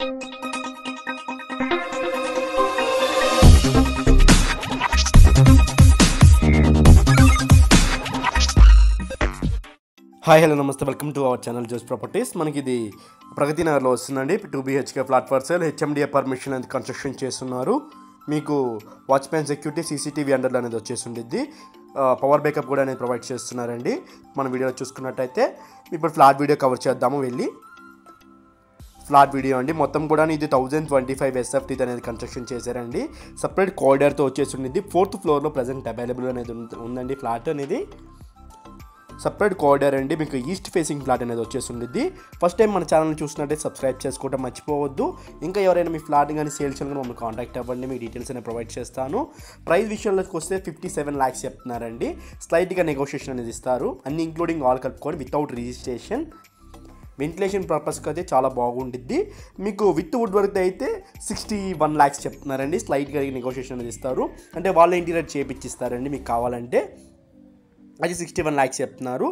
Hi hello నమస్తే, welcome to our channel Jos properties. మనకి ఇది ప్రగతి నగర్లో వస్తుందండి. 2 BHK flat for sale. HMDA permission అనేది కన్స్ట్రక్షన్ చేస్తున్నారు. మీకు వాచ్మెన్ సెక్యూరిటీ, సీసీటీవీ అండర్లో అనేది వచ్చేసి ఉండిద్ది. పవర్ బ్యాకప్ కూడా అనేది ప్రొవైడ్ చేస్తున్నారండి. మన వీడియోలో చూసుకున్నట్టయితే ఇప్పుడు ఫ్లాట్ వీడియో కవర్ చేద్దాము. వెళ్ళి ఫ్లాట్ వీడియో అండి. మొత్తం కూడా ఇది 1025 SFT అనేది కన్స్ట్రక్షన్ చేశారండి. సపరేట్ కారిడార్తో వచ్చేసి ఉండిద్ది. 4th ఫ్లోర్లో ప్రజెంట్ అవైలబుల్ అనేది ఉందండి. ఫ్లాట్ అనేది సపరేట్ కారిడార్ అండి. మీకు ఈస్ట్ ఫేసింగ్ ఫ్లాట్ అనేది వచ్చేసి ఉండిద్ది. ఫస్ట్ టైం మన ఛానల్ని చూసినట్టయితే సబ్స్క్రైబ్ చేసుకోవడం మర్చిపోవద్దు. ఇంకా ఎవరైనా మీ ఫ్లాట్ కానీ సేల్స్ కానీ మమ్మల్ని కాంటాక్ట్ అవ్వండి. మీకు డీటెయిల్స్ అనేది ప్రొవైడ్ చేస్తాను. ప్రైస్ విషయంలోకి వస్తే 57 lakhs చెప్తున్నారండి. స్లైట్గా నెగోషియేషన్ అనేది ఇస్తారు. అన్ని ఇంక్లూడింగ్ ఆల్ కలుపుకొని వితౌట్ రిజిస్ట్రేషన్. వెంటిలేషన్ పర్పస్కి అయితే చాలా బాగుండిద్ది. మీకు విత్ వుడ్ వర్క్ అయితే 61 lakhs చెప్తున్నారండి. స్లైట్గా నెగోషియేషన్ అనేది ఇస్తారు. అంటే వాళ్ళ ఇంటీరియర్ చేపించిస్తారండి మీకు కావాలంటే. అది 61 lakhs చెప్తున్నారు.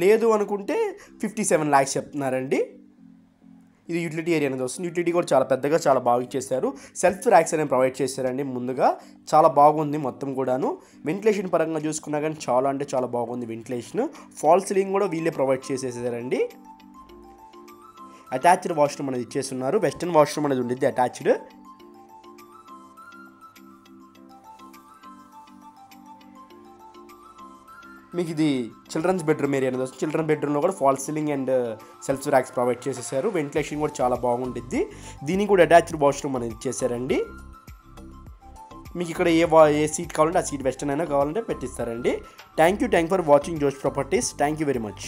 లేదు అనుకుంటే 57 lakhs చెప్తున్నారండి. ఇది యూటిలిటీ ఏరియా అనేది వస్తుంది. యూటిలిటీ కూడా చాలా పెద్దగా చాలా బాగా ఇచ్చేసారు. సెల్ఫ్ ర్యాక్స్ అనేవి ప్రొవైడ్ చేశారండి. ముందుగా చాలా బాగుంది మొత్తం కూడాను. వెంటిలేషన్ పరంగా చూసుకున్నా కానీ చాలా అంటే చాలా బాగుంది వెంటిలేషన్. ఫాల్ సీలింగ్ కూడా వీళ్ళే ప్రొవైడ్ చేసేసారండి. అటాచ్డ్ వాష్రూమ్ అనేది ఇచ్చేస్తున్నారు. వెస్టర్న్ వాష్రూమ్ అనేది ఉండిద్ది అటాచ్డ్. మీకు ఇది చిల్డ్రన్స్ బెడ్రూమ్ ఏరియా అనేది వస్తుంది. చిల్డ్రన్ బెడ్రూమ్లో కూడా fall ceiling and self racks provide చేసేసారు. వెంటిలేషన్ కూడా చాలా బాగుండిద్ది. దీనికి కూడా అటాచ్డ్ వాష్రూమ్ అనేది ఇచ్చేసారండి. మీకు ఇక్కడ ఏ సీట్ కావాలంటే ఆ సీట్ వెస్టర్న్ అయినా కావాలంటే పెట్టిస్తారండి. Thank you for watching Jo's properties. Thank you very much.